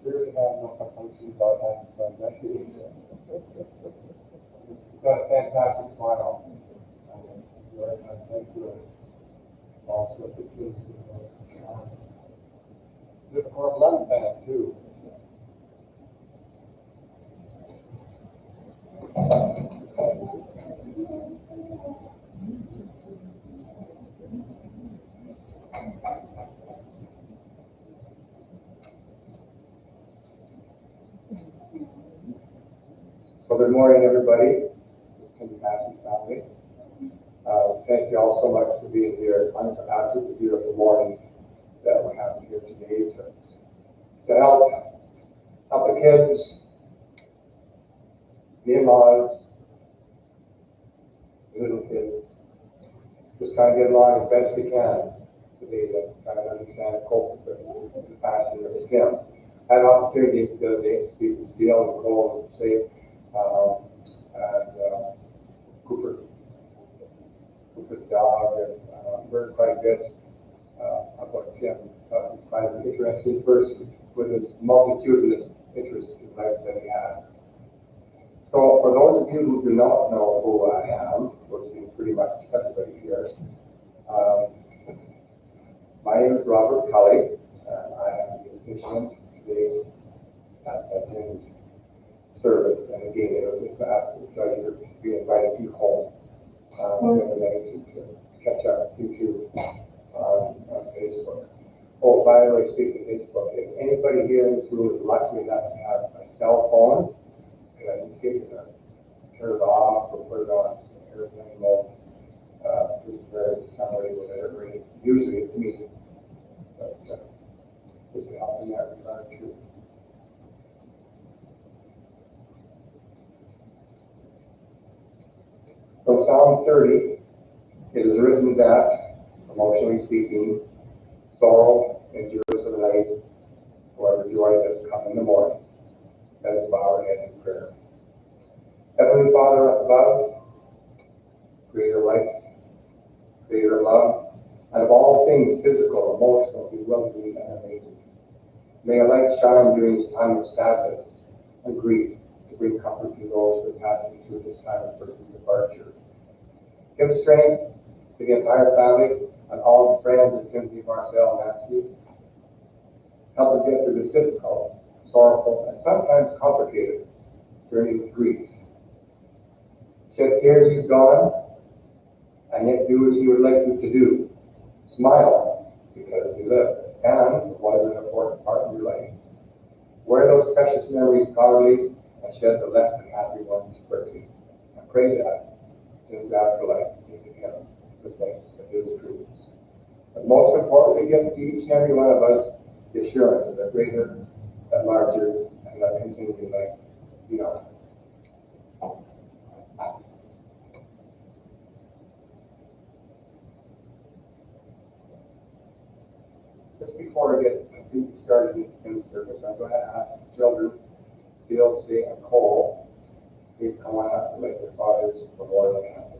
Certainly have no complaints about that, but that's it. You've got a fantastic smile. Thank you. Also, the kids. Good for 11 band, too. So good morning, everybody. From the Massey family. Thank you all so much for being here. It's an absolutely beautiful morning that we're having here today to help the kids, the in-laws, the little kids, just try to get along as best we can today to try to understand and cope with the passing of Tim. I had an opportunity the other day to speak with Steele and Cole and say, and Cooper's dog, and learned quite a bit about Tim. He's quite an interesting person with his multitudinous interests in life that he has. So for those of you who do not know who I am, which is pretty much everybody here, my name is Robert Cully, and I am the officiant today at Tim's service. And again, it was just an absolute pleasure to be invited you home to catch up with you on Facebook. Oh, by the way, speaking of Facebook, if anybody here in this room is lucky enough to have a cell phone, and I just get you to turn it off or put it on airplane mode, just for somebody with it. Usually it's me, but just to help in that regard too. From Psalm 30, it is written that, emotionally speaking, sorrow endures for the night, however joy does come in the morning. Let us bow our heads in prayer. Heavenly Father up above, creator of life, creator of love, and of all things physical, emotional, bewildering, and amazing. May a light shine during this time of sadness and grief to bring comfort to those who are passing through this time of personal departure. Give strength to the entire family and all the friends of Timothy, Marcel, and Nancy. Help them get through this difficult, sorrowful, and sometimes complicated journey with grief. Shed tears he's gone, and yet do as he would like you to do. Smile because he lived and was an important part of your life. Wear those precious memories proudly and shed the less than happy ones quickly. I pray that in his afterlife seem to him the thanks of his truths. But most importantly, give to each and every one of us the assurance of a greater, a larger, and a continuing life beyond. Just before I get completely started in the service, I'm going to ask the children, Fieldsy and Cole, please come on up and make their fathers memorial happen.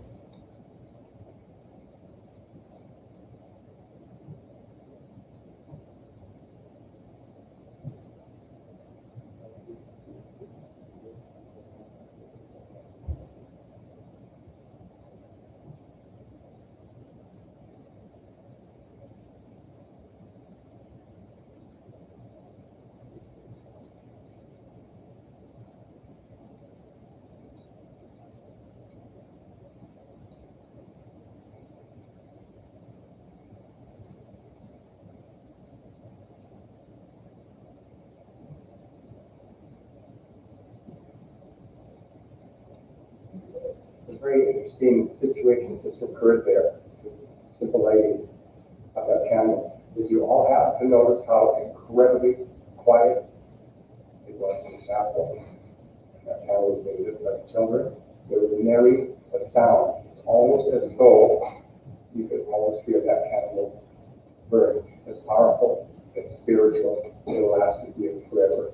interesting situation just occurred there. Simple lighting of that candle. Did you all happen to notice how incredibly quiet it was in the chapel? And that candle was being lit by the children. There was nary a sound. It's almost as though you could almost feel that candle burn. It's powerful, it's spiritual, it'll last with you forever.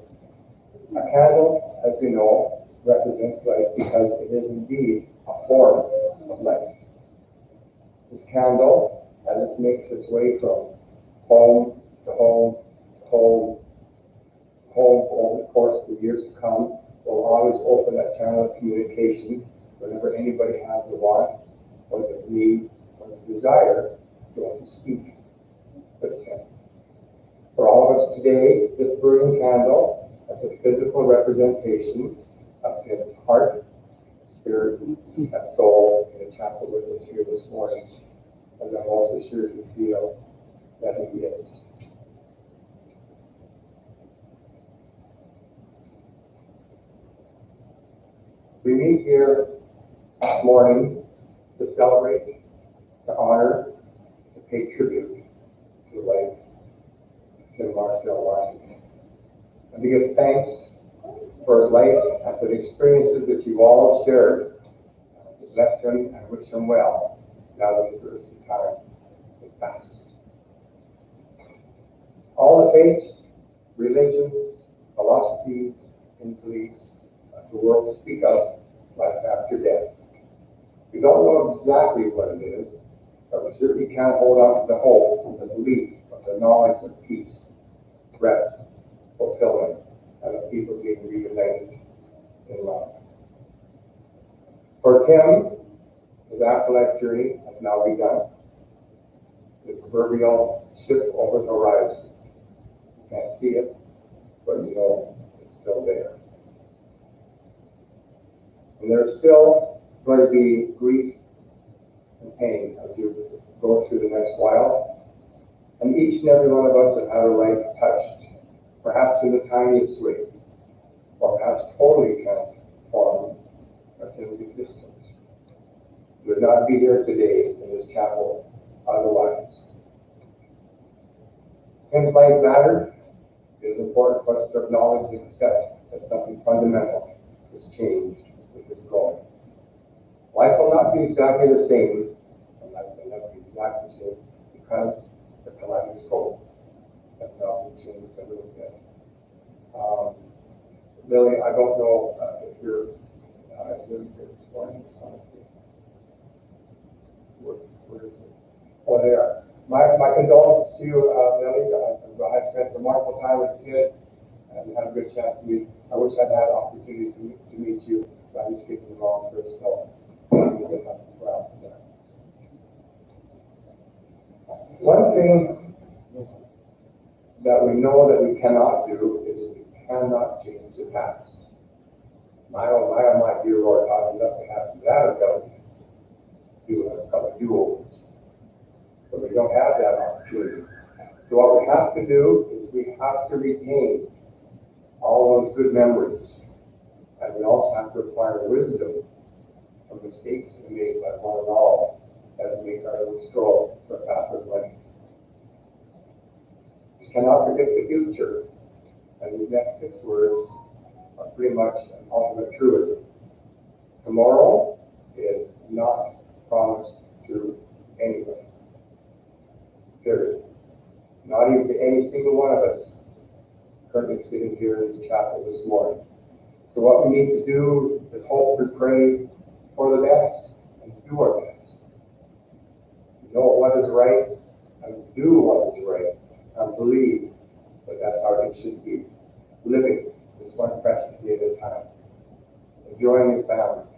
A candle, as we know, represents life because it is indeed a form of life. This candle, as it makes its way from home to home to home, over the course of the years to come, will always open that channel of communication whenever anybody has the want, or the need, or the desire to want to speak with him. For all of us today, this burning candle as a physical representation of Tim's heart, spirit, and soul in the chapel with us here this morning. And I'm also sure you feel that he is. We meet here this morning to celebrate, to honor, to pay tribute to the life of Tim Marcel Larson, and to give thanks for his life and for the experiences that you've all shared. To bless him and wish him well now that his earthly time is past. All the faiths, religions, philosophies, and beliefs of the world speak of life after death. We don't know exactly what it is, but we certainly can't hold on to the hope, the belief, of the knowledge of peace, rest, fulfillment, and of people being reunited in love. For Tim, his afterlife journey has now begun. The proverbial ship over the horizon. You can't see it, but you know it's still there. And there's still going to be grief and pain as you go through the next while. And each and every one of us have had a life touched, perhaps in the tiniest way, or perhaps totally transformed by Tim's existence. We would not be here today in this chapel otherwise. Tim's life mattered. It is important for us to acknowledge and accept that something fundamental has changed with his going. Life will not be exactly the same, and life will never be exactly the same, because the kaleidoscope has now been changed a little bit. Lily, I don't know if you're Zoom here this morning. Where is it? Oh, there. My condolences to you, Lily. I spent some wonderful time with the kids and had a good chance to meet. I wish I'd had an opportunity to meet you. I was getting along first, so well. One thing that we know that we cannot do is we cannot change the past. My dear Lord, how would love to have that ability to do a couple of do-overs. But we don't have that opportunity. So what we have to do is we have to retain all those good memories. And we also have to acquire wisdom from mistakes made by one and all as we make our little stroll for a path of life. We cannot predict the future. And these next 6 words are pretty much an ultimate truism. Tomorrow is not promised to anybody. Period. Not even to any single one of us currently sitting here in this chapel this morning. So what we need to do is hope and pray for the best and do our best. Know what is right and do what is right and believe that that's how it should be. Living this one precious day at a time. Enjoying your family.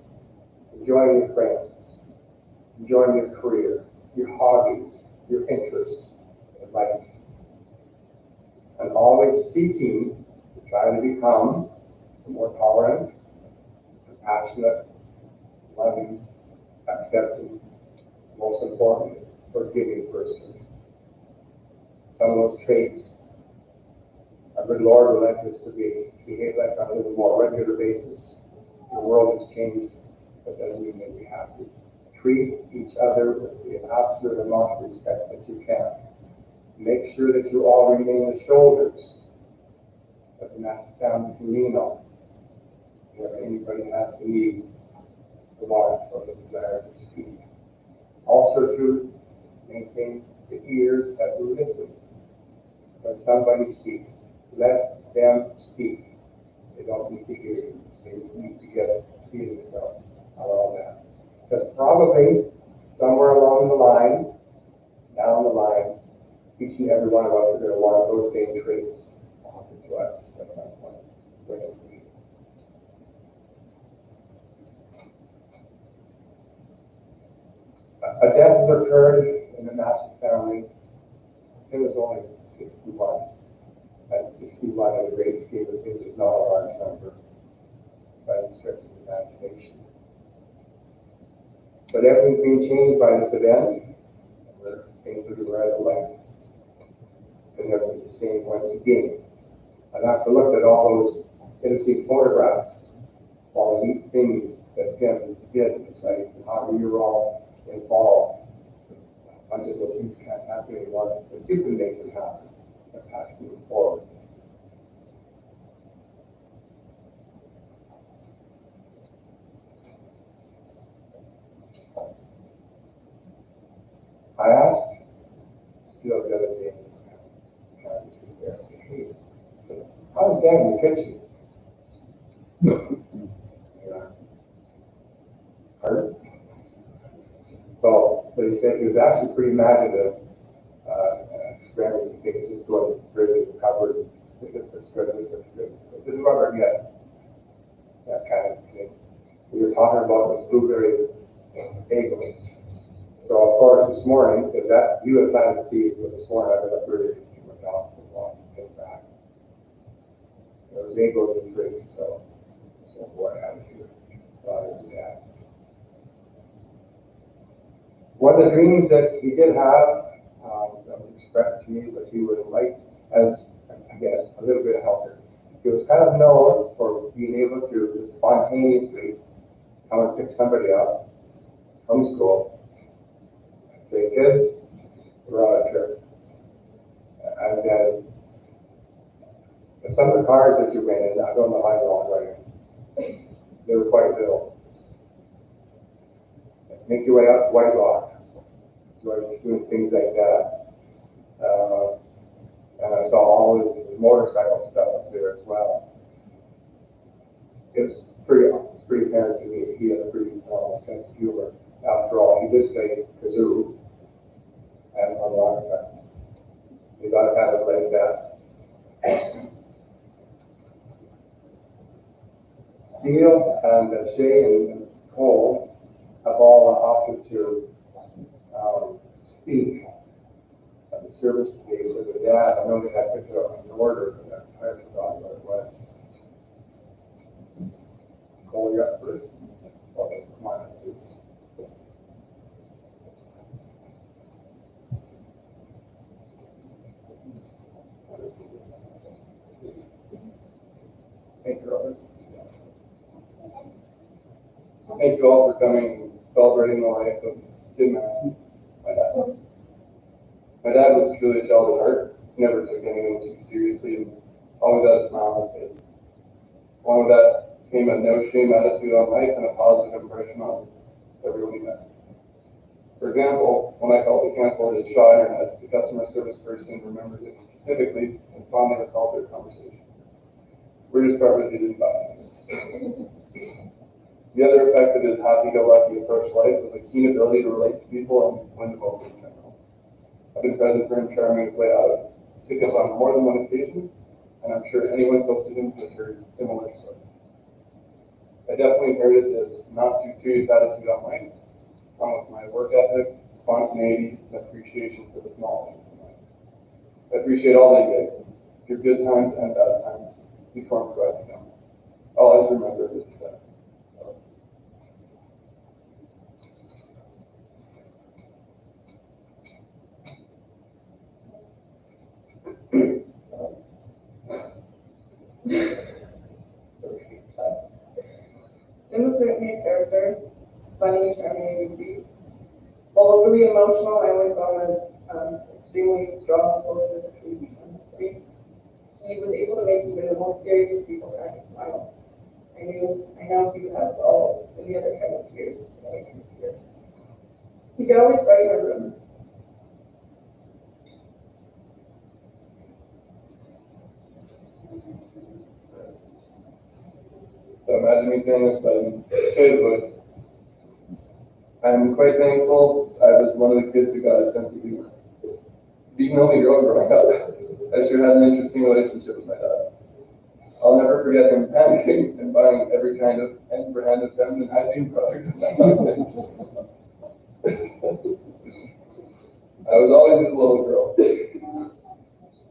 Enjoying your friends. Enjoying your career, your hobbies, your interests in life. And always seeking to try to become a more tolerant, compassionate, loving, accepting, most importantly, forgiving person. Some of those traits our good Lord would like us to behave like on a little more regular basis. The world has changed, but doesn't mean that we have to. treat each other with the absolute amount of respect that you can. Make sure that you all remain the shoulders of the Massey family can lean on. Whenever anybody has the need, the watch, or the desire to speak. Also to maintain the ears that will listen. When somebody speaks, let them speak. They don't need to hear you. They need to get feelings out all that. Because probably somewhere along the line, down the line, each and every one of us are going to want those same traits offered to us at some point. A death has occurred in the Massey family. It was only 61. And 61 at the great scheme of things is not a large number by the stretch of the imagination. But everything's being changed by this event. Things will be rather light. And never be the same once again. And after look at all those innocent photographs, all the neat things that Kevin did in his life, and how we were all involved. A bunch of those things can't happen anymore, but you can make them happen and pass moving forward. I asked still the other day, hey, how's Dad in the kitchen? Yeah. Hurt? So, but he said he was actually pretty imaginative, experimenting things, just going to the fridge and cupboard, this looks good, this looks good. This is what we're getting. That kind of thing. We were talking about those blueberry bagels. So of course this morning, because that you had planned to see it, so this morning I got up early and went down to the walk and came back. There was bagels in the fridge, so what I had to do. That. One of the dreams that he did have that was expressed to me was he would like, as I guess, a little bit of helper. He was kind of known for being able to spontaneously come and pick somebody up from school. Say, kids, we're on a trip. And then some of the cars that you ran in, I don't know how you're all running. They were quite little. Make your way up to White Rock. Doing things like that. And I saw all his motorcycle stuff up there as well. It's pretty apparent to me that he had a pretty sense of humor. After all, he did play kazoo and harmonica. You got to have it like that. Steele and Shay and Cole have all opted to speak at the service today with their dad. I know they had picked it up in order, but I forgot what it was. Cole, you're up first. Okay, come on. Thank you, Robert. Thank you all for coming and celebrating the life of Tim Massey, my dad. My dad was truly a child at heart, never took anything too seriously, and always had a smile on his face. Along with that came a no-shame attitude on life and a positive impression on everyone we met. For example, when I felt we can't afford a shot internet, the customer service person remembered it specifically and fondly recalled their conversation. Weirdest part was he didn't buy it. The other effect of his happy-go-lucky approach to life was a keen ability to relate to people and win them over in general. I've been present for him charming his way out of tickets on more than one occasion, and I'm sure anyone close to him has heard similar stories. I definitely inherited this not too serious attitude on life, along with my work ethic, spontaneity, and appreciation for the small things in life. I appreciate all that you get, your good times and bad times, before I'm glad to come. I'll always remember this today. Jim was certainly a character, funny, charming, and goofy, extremely strong, close with the tree. He was able to make even the most serious people crack a smile. I know he would have all the other kind of tears that I can hear. He could always brighten our room. So imagine me saying this, but I'm shade voice. I'm quite thankful I was one of the kids who got a sense of humor. Being the only girl growing up, I sure had an interesting relationship with my dad. I'll never forget him panicking and buying every kind of hand-for-hand feminine hygiene product. I was always his little girl.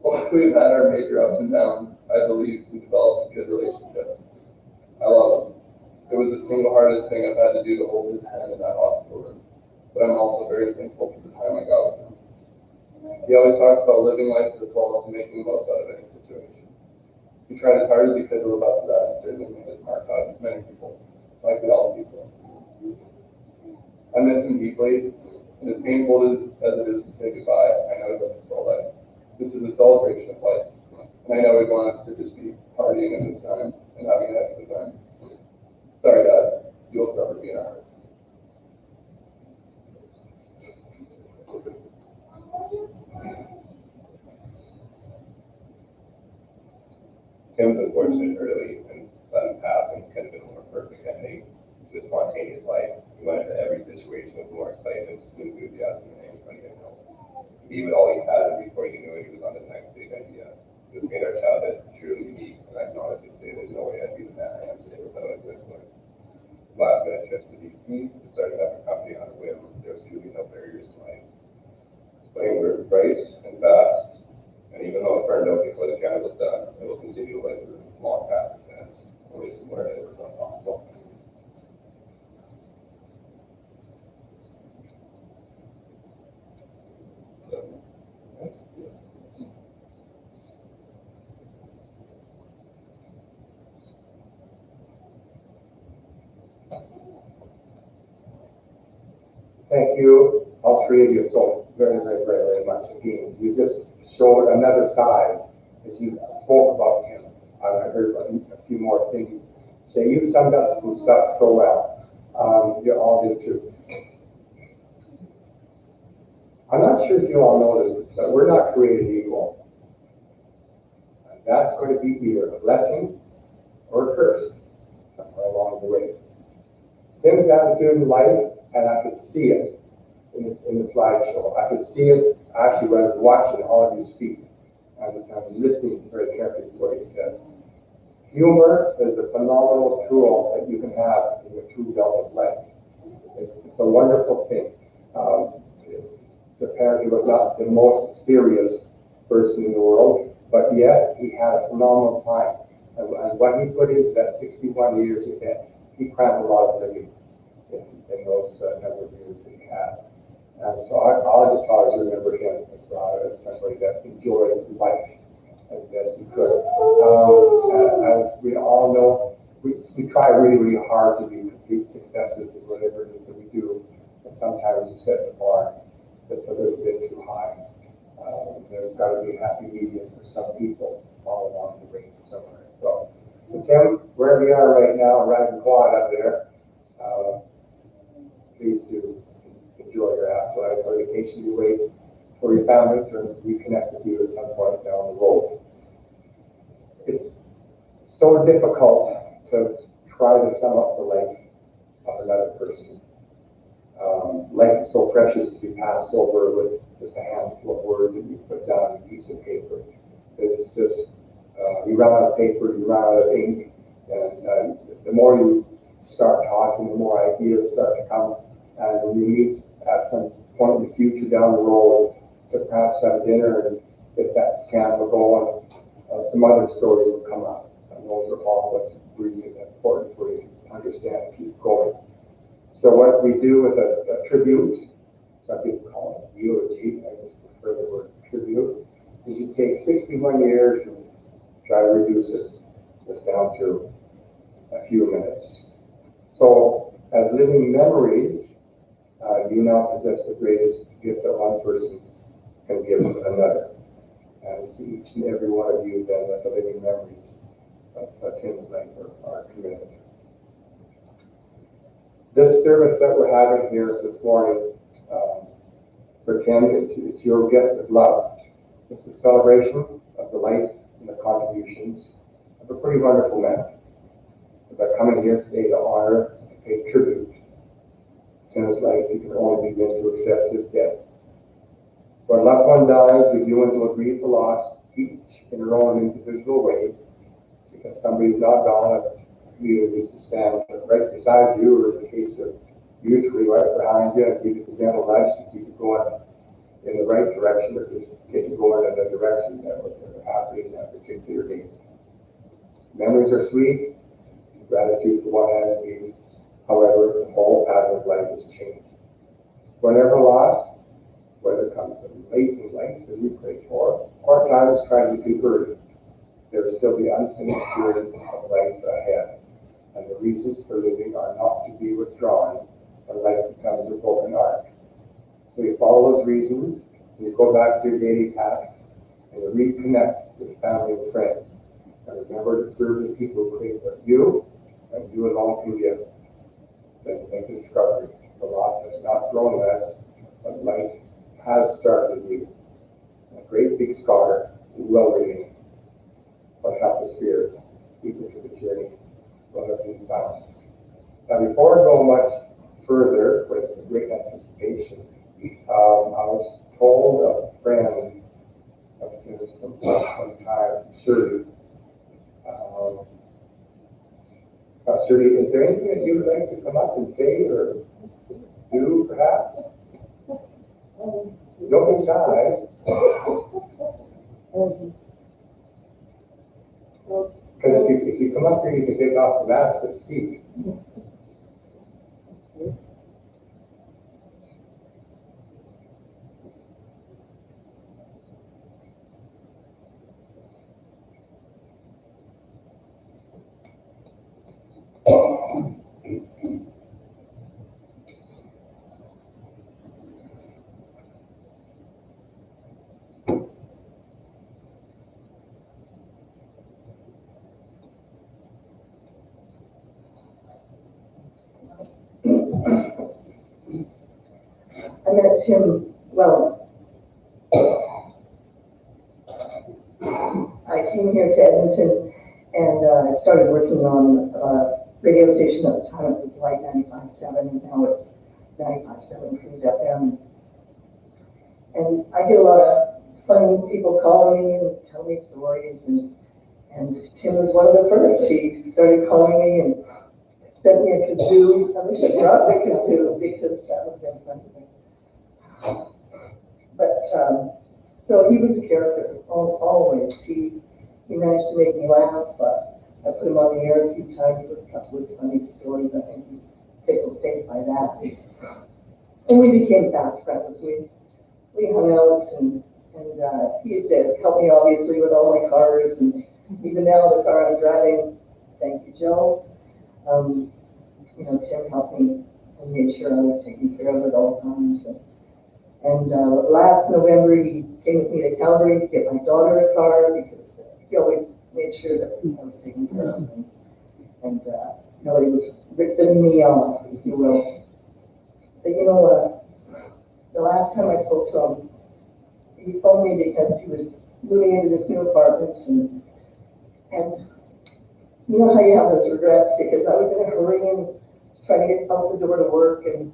Once we've had our major ups and downs, I believe we developed a good relationship. I love him. It was the single hardest thing I've had to do to hold his hand in that hospital room, but I'm also very thankful for the time I got with him. He always talked about living life to the fullest and making the most out of any situation. He tried as hard as he could to live up to that and certainly made his mark on many people, like all people. I miss him deeply, and as painful as it is to say goodbye, I know he lived his whole life. This is a celebration of life, and I know he wants us to just be partying at this time and having a heck of a time. Sorry, Dad, you'll forever be in our hearts. Tim's unfortunate early and sudden passing could have been a more perfect ending to a spontaneous life. He went into every situation with more excitement and enthusiasm than anybody I know. He gave it all he had, and before you knew it, he was on the next big idea. This made our childhood truly unique, and I can honestly say there's no way I'd be the man I am today without his influence. Last minute trips to DC, starting up a company on a whim, there was truly no barriers to life. Playing were bright and fast, and even though it burned out before the can was done, it will continue to live through long past and only somewhere it was not possible. Thank you, all three of you, so very much. Again, you just showed another side as you spoke about him. I heard a few more things. So you summed up some stuff so well. You all did too. I'm not sure if you all know this, but we're not created equal. And that's going to be either a blessing or a curse somewhere along the way. Tim's attitude in life, and I could see it in the slideshow. I could see it actually when I was watching all of you speak. I was listening very carefully to what he said. Humor is a phenomenal tool that you can have in your true adult life. It's a wonderful thing. The parent who was not the most serious person in the world, but yet he had a phenomenal time. And what he put into that 61 years ahead, he crammed a lot of living in those number of years that he had. And so I'll just always remember him as somebody that enjoyed life as best he could. As we all know, we try really hard to be complete successes in whatever it is that we do, and sometimes we set the bar just a little bit too high. There's got to be a happy medium for some people all along the way somewhere. So Tim, wherever you are right now, riding quad up there, please do enjoy your afterlife or vacation. You wait for your family to reconnect with you at some point down the road. It's so difficult to try to sum up the life of another person. Life is so precious to be passed over with just a handful of words that you put down on a piece of paper. It's just, you run out of paper, you run out of ink, and the more you start talking, the more ideas start to come. And when you meet at some point in the future down the road to perhaps have dinner, and if that camp will go on, some other stories will come up. And those are all what's really important for you to understand and keep going. So what we do with a tribute, some people call it a eulogy, I just prefer the word tribute, is you take 61 years and try to reduce it just down to a few minutes. So as living memories, you now possess the greatest gift that one person another. And to each and every one of you, then, the living memories of Tim's life are committed. This service that we're having here this morning, for Tim, it's your gift of love. It's a celebration of the life and the contributions of a pretty wonderful man. By coming here today to honor and pay tribute to his life, you can only begin to accept his death. When a loved one dies, we humans will grieve the loss, each in our own individual way, because somebody's not gone, you used to stand right beside you, or in the case of usually right behind you, and give you the gentle nudge to keep you going in the right direction, or just get you going in the direction that was happening that particular day. Memories are sweet. Gratitude for what has been. However, the whole pattern of life has changed. We're never lost, whether it comes late in life, as we pray for, or times trying to be early. There is still the unfinished journey of life ahead, and the reasons for living are not to be withdrawn when life becomes a broken arc. So you follow those reasons, and you go back to your daily tasks, and you reconnect with family and friends. And remember to serve the people who care for you, and you alone can give. Then you make a discovery. The loss has not grown less, but life has started you. A great big scar will remain. But help the spirit, equal to the journey, will have been found. Now, before I go much further with great anticipation, I was told a friend of his from some time, Shirley. Shirley, is there anything that you would like to come up and say or do, perhaps? Don't be shy. Because if you come up here, you can take off the mask and speak. I met Tim, well, I came here to Edmonton and I started working on a radio station at the time. It was like 95.7 and now it's 95.7 Cruise FM. And I get a lot of funny people calling me and tell me stories, and Tim was one of the first. He started calling me and sent me a kazoo. I wish I brought the kazoo because that would have been funny. But so he was a character, always. He managed to make me laugh. I put him on the air a few times with a couple of funny stories. I think he's tickled pink by that. And we became fast friends. We hung out, and he used to help me obviously with all my cars, and even now the car I'm driving, thank you, Joe. Tim helped me and made sure I was taken care of at all times. And last November, he came with me to Calgary to get my daughter a car because he always made sure that I was taken care of. And he was ripping me off, if you will. But the last time I spoke to him, he phoned me because he was moving into this new apartment. And you know how you have those regrets, because I was in a hurry and trying to get out the door to work, and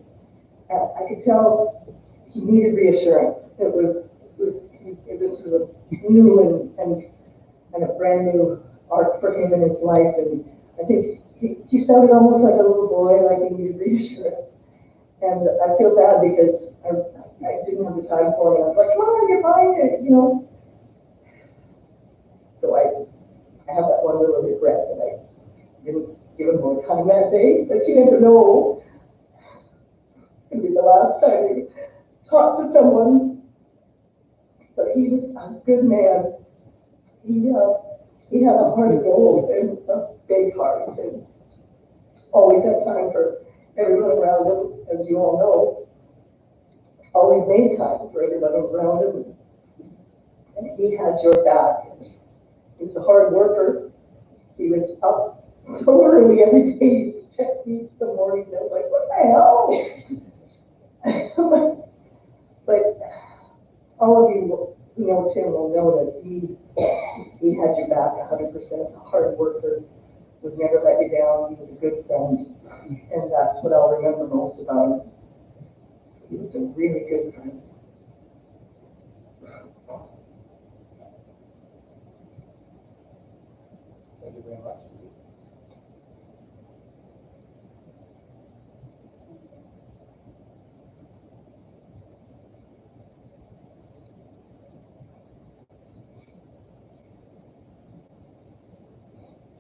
I could tell he needed reassurance. This was a new and a brand new arc for him in his life, and I think he sounded almost like a little boy, like he needed reassurance. And I feel bad because I didn't have the time for him. I was like, come on, you're fine, So I have that one little regret that I didn't give him more time that day, but you never know. It's going to be the last time we talk to someone. But he was a good man. He had a heart of gold and a big heart, and always had time for everyone around him, as you all know. Always made time for everyone around him. and he had your back. He was a hard worker. He was up so early every day. He used to text me in the morning. I was like, what the hell? But all of you who know Tim will know that he had your back 100%. A hard worker, would never let you down. He was a good friend, and that's what I'll remember most about him. He was a really good friend. Thank you very much.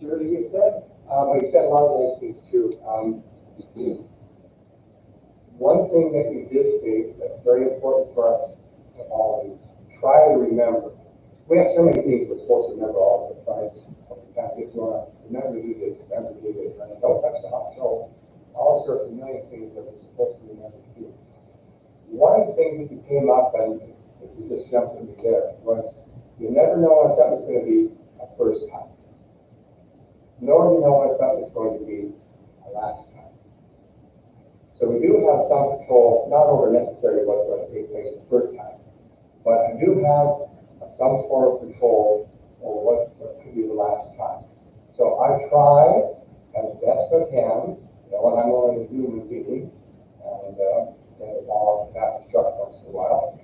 Judy, you said, but you said a lot of nice things too. One thing that you did say that's very important for us to always try to remember. We have so many things we're supposed to remember all the time. Sometimes it's not, remember to do this, remember to do this, and don't touch the hot stove. All sorts of million things that we're supposed to remember to do. One thing that you came up and you just jumped in there was you never know when something's going to be a first time. Nor do you know when something's going to be a last time. So we do have some control, not over necessarily what's going to take place the first time, but I do have some sort of control over what could be the last time. So I try as best I can, and I'm only a human being, and all of that struck once in a while,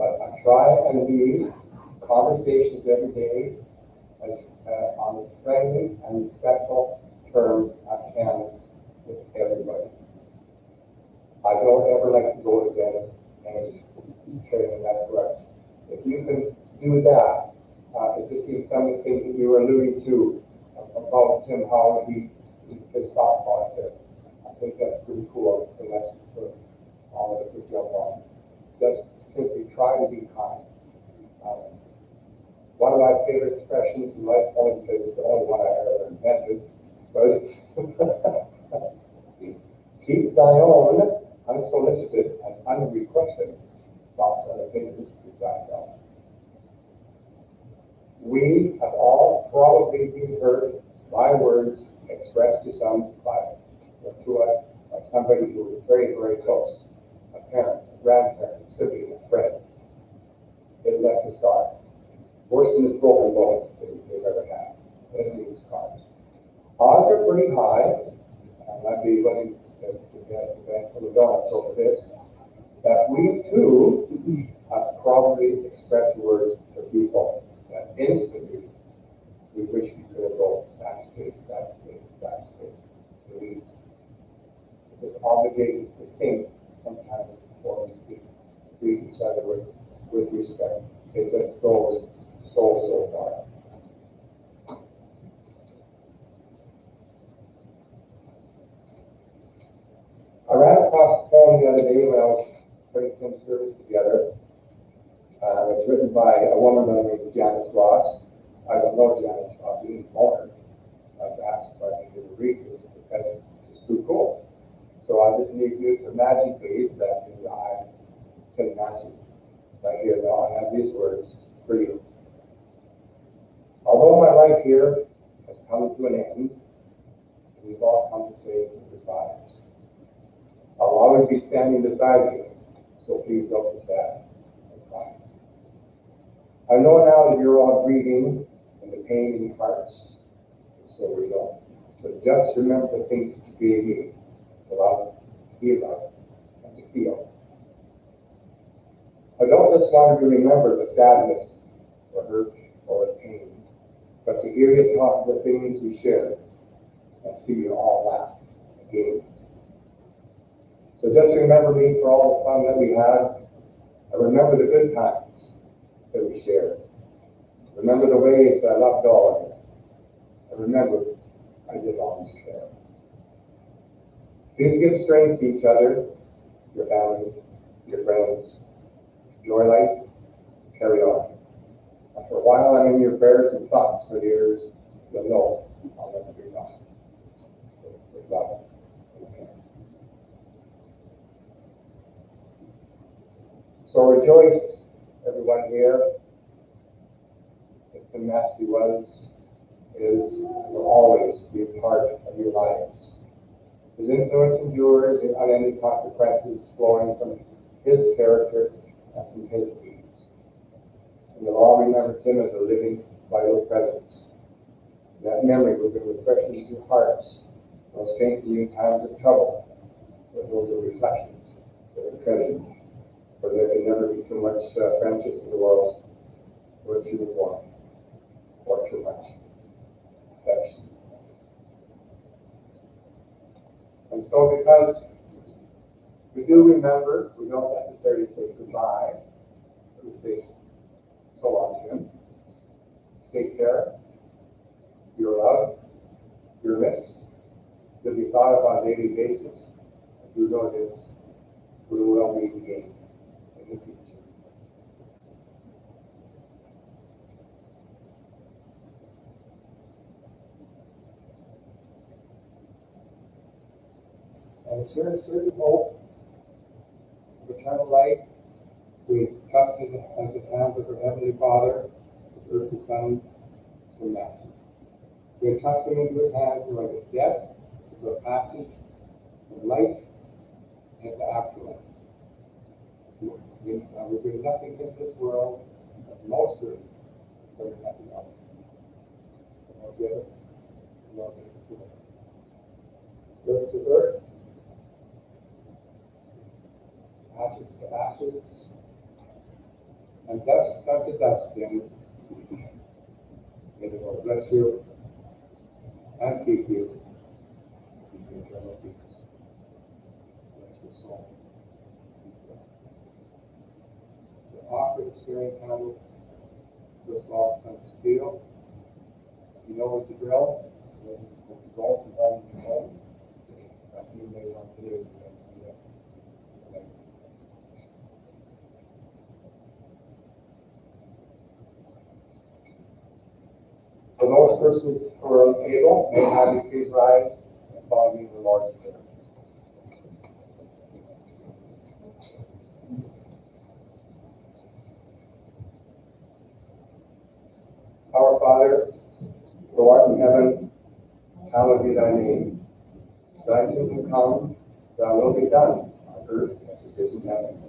but I try and lead conversations every day as on the friendly and respectful terms I can with everybody. I don't ever like to go to bed and training that correct. If you can do that, it just seems some of the things that you were alluding to about Tim, how his thought process. I think that's pretty cool. It's a lesson for all of us to jump on. Just simply try to be kind. One of my favorite expressions in life, only because it's the only one I ever invented, was keep thy own unsolicited and unrequested thoughts and opinions to thyself. We have all probably been heard by words expressed to to us by somebody who is very, very close, a parent, a grandparent, a sibling, a friend. It left a scar. Worse than this broken bone that they've ever had. It leaves scars. Odds are pretty high, and I'd be willing to get the donuts over this, that we too have probably expressed words to people that instantly we wish we could have gone backspace. We just obligated to think sometimes before we speak, treat each other with respect. It just goes so far. I ran across a poem the other day when I was putting some service together. It's written by a woman by the name of Janice Ross. I don't know Janice Ross, I didn't know her. I've asked if I can give a read this because it's too cool. So I just need you to imagine, please, that I can imagine right here now. I have these words for you. Although my life here has come to an end, we've all come to say goodbyes. I'll always be standing beside you, so please don't be sad and cry. I know now that you're all grieving and the pain in your hearts, so we don't. So just remember the things that you gave me to love, to be loved, and to feel. I don't just want you to remember the sadness or hurt or the pain, but to hear you talk of the things we shared and see you all laugh again. So just remember me for all the fun that we had, and remember the good times that we shared. Remember the ways that I loved all of you, and remember I did always care. Please give strength to each other, your family, your friends. Enjoy life, carry on. And for a while I'm in your prayers and thoughts for the years, you'll know I'll never be lost. With love and care. So rejoice, everyone here, the mess he was, is, and will always be a part of your lives. His influence endures the unending consequences flowing from his character and from his deeds. And you'll all remember him as a living, vital presence. That memory will be refreshing to your hearts, will strengthen you in times of trouble. But those are reflections that are treasured. For there can never be too much friendship in the world, or too warm, or too much affection. And so because we do remember, we don't necessarily say goodbye, we say so long, Jim. Take care. You're loved. You're missed. You'll be thought of on a daily basis. And you know this, we will meet again in the future. And is there a certain hope of eternal life? We trust in the hands of our Heavenly Father, His earthly Son, to mess. We entrust him into his hands through his death, through a passage from life into afterlife. We bring nothing into this world, but mostly bring nothing else. No good, no good. Earth to earth, ashes to ashes, and dust unto dust, and may the Lord bless you and keep you. Keep you in eternal peace. Bless your soul. To offer the steering candle, first of all, come to steel. You know what the drill. When you go from home to home, that's what you may want to do. For those persons who are able, may have you please rise and follow me in the Lord's Prayer. Our Father, who art in heaven, hallowed be thy name. Thy kingdom come, thy will be done, on earth as it is in heaven.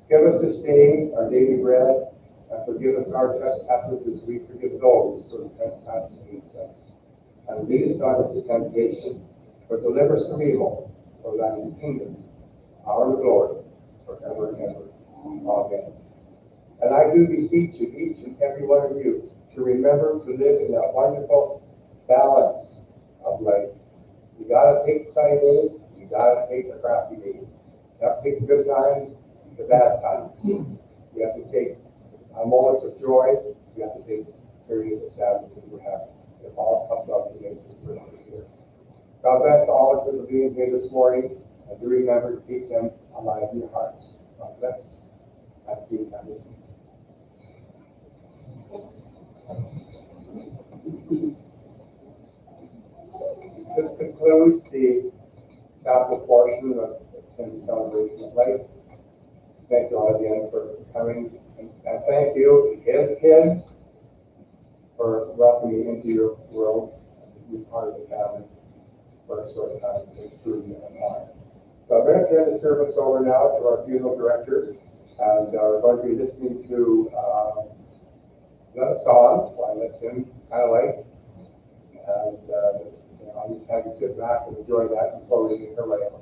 Give us this day our daily bread, and forgive us our trespasses as we forgive those who trespass against us. And lead us not into temptation, but deliver us from evil. For thine is the kingdom, power, and glory, forever and ever. Amen. And I do beseech you, each and every one of you, to remember to live in that wonderful balance of life. You gotta take the sunny days, you gotta take the crappy days. You have to take the good times, the bad times. You have to take moments of joy, you have to take periods of sadness that we're having. It all comes up to make this really here. God bless all of you for being here this morning, and do remember to keep them alive in your hearts. God bless. And please have a seat. This concludes the chapel portion of the Tim's celebration of life. Thank you all again for coming, and thank you, his kids, for welcoming into your world and to be part of the family for a short time. It's truly an honor. So I'm going to turn the service over now to our funeral directors, and we're going to be listening to another song by Tim kind of like, and I'll just have you sit back and enjoy that before we get her right on.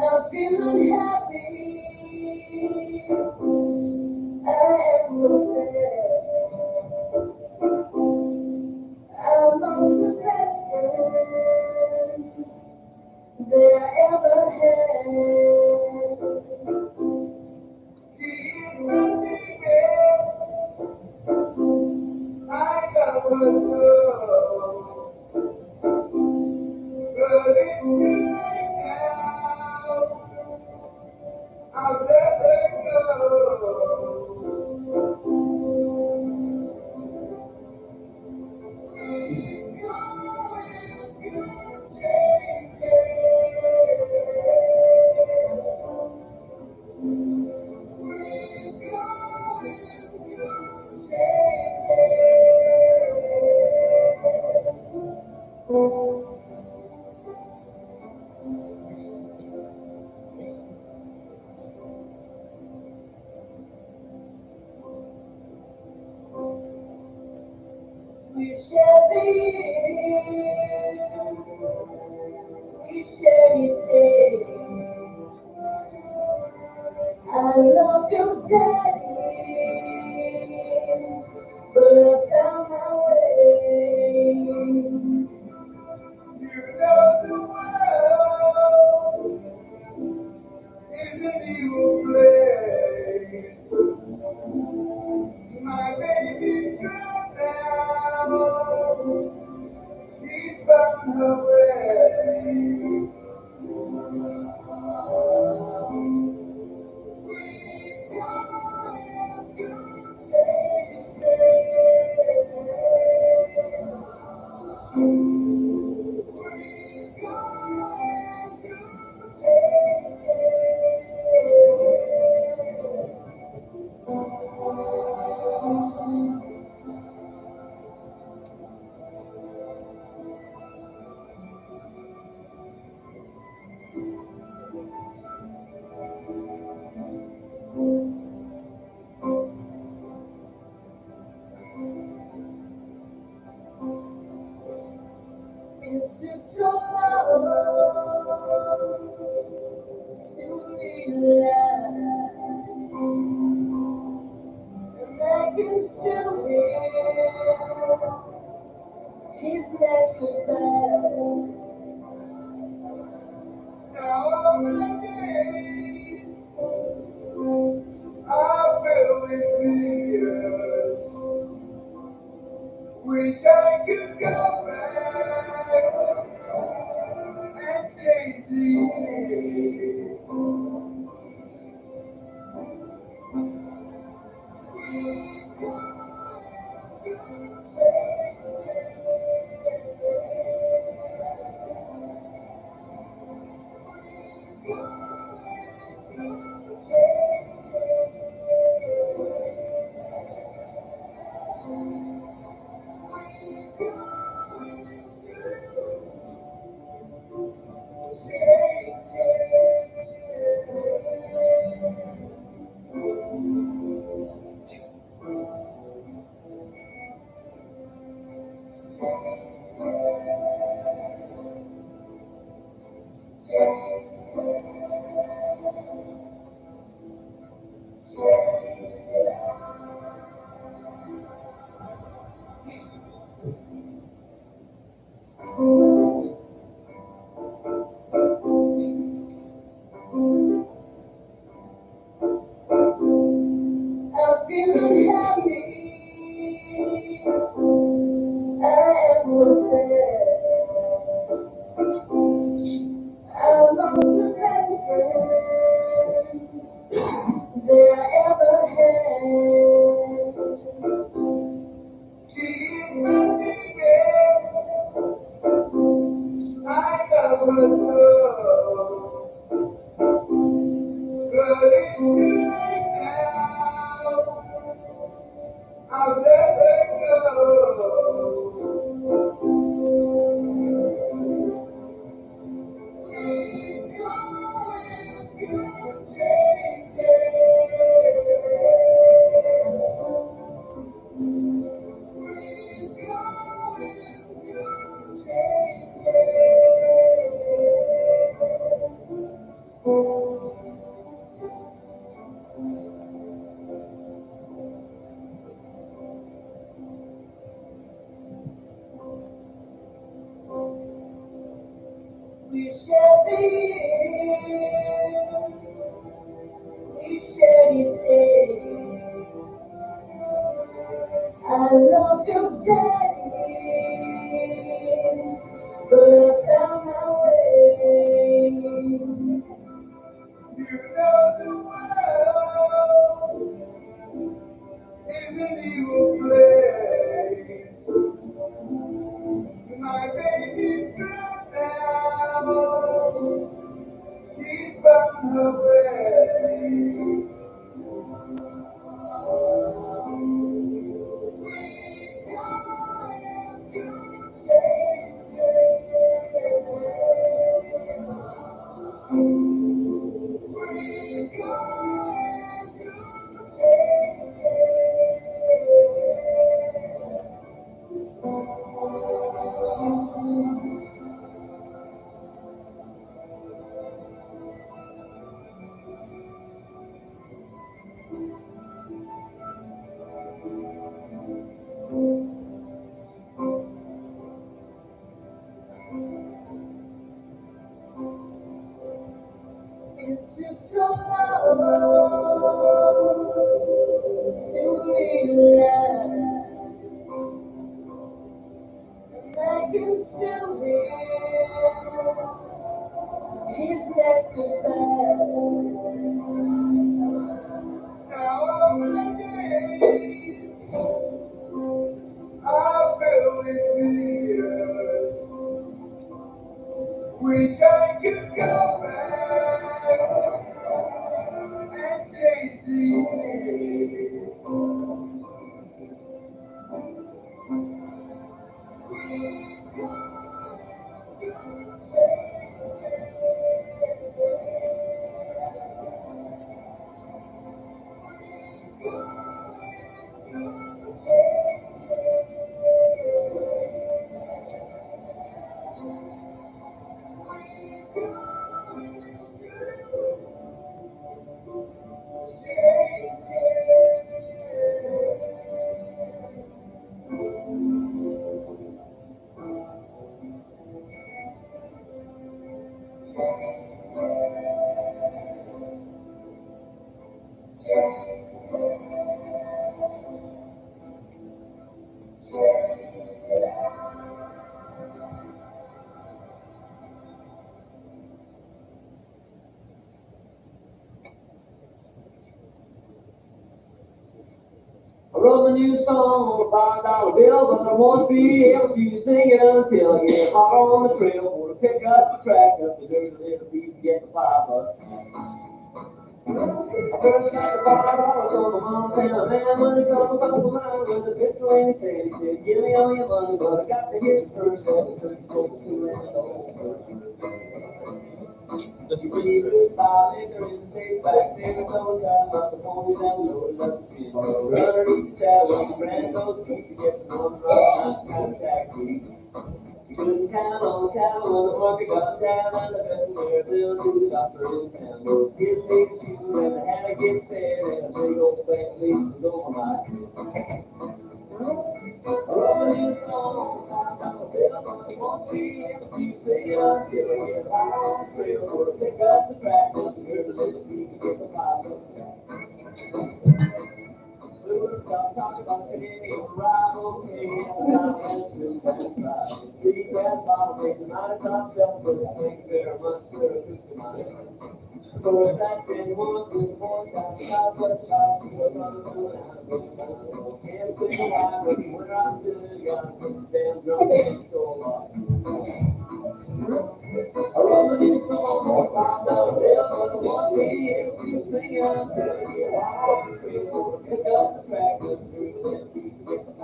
I've been unhappy, I am so sad. I lost the best friend that I ever had. share the years, we share each day. I love your daddy, but I found my way. You know the world is an evil place. My baby's gone now. She's found her way. It's just your love to realize, and I can still hear his natural sound. Now all my days are filled with fears. Wish I could go back and change the years. I'm feeling happy. I am so sad. I lost the best friend that I ever had. She is nothing else. I love her so, but it's too late now. I'll let her go. We share the years, we share each day. I love your daddy, but I found my way. You know the world is an evil place. My baby's gone now. It's just your love to realize, and I can still hear his death goodbye. Now all my days I feel with fear. Wish I could go back and chase it. I wrote a new song on a $5 bill, but I won't be able to sing it until I get far on the trail for to pick up the track up the dirt a little beat to get the $5. I first got the $5 on the Montana man when he come a couple miles with a pistol in his hand. He said, give me all your money, but I got to hit it first, so I took it over to him. Just a pretty good $5 liquor in the safe back there, so I got the ponies down low, left the pin. Underneath the saddle, the brand goes deep to get the one run, kind of taxi. You couldn't count on the cattle when the market got down, and the veterinary bill to the doctor in town. Those kids need shoes, and the hat get fed, and a big old fat leaf was over my head. I wrote a new song, $5 bill, but it won't be empty. Sing it until I get high on the trail, or to pick up the track, up the dirt a little beat to get the $5. Stop talking about Canadian rival, Canadian Continental Franchise. See that bottle makes a nice top shelf, but thank you very much for a customized. For that, anyone with more time, I've got time to go on the moon. Can't say why, but when I'm feeling got some damn drunk and so I wrote a new song, $5 bill, but I want to hear you sing it until you get high on the trail, or pick up the track, up the dirt a little beat to get the $5.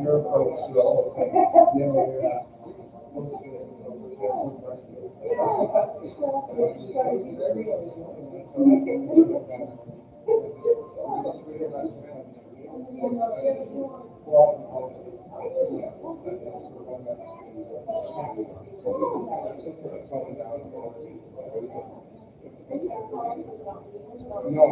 Your approach to all of them. No.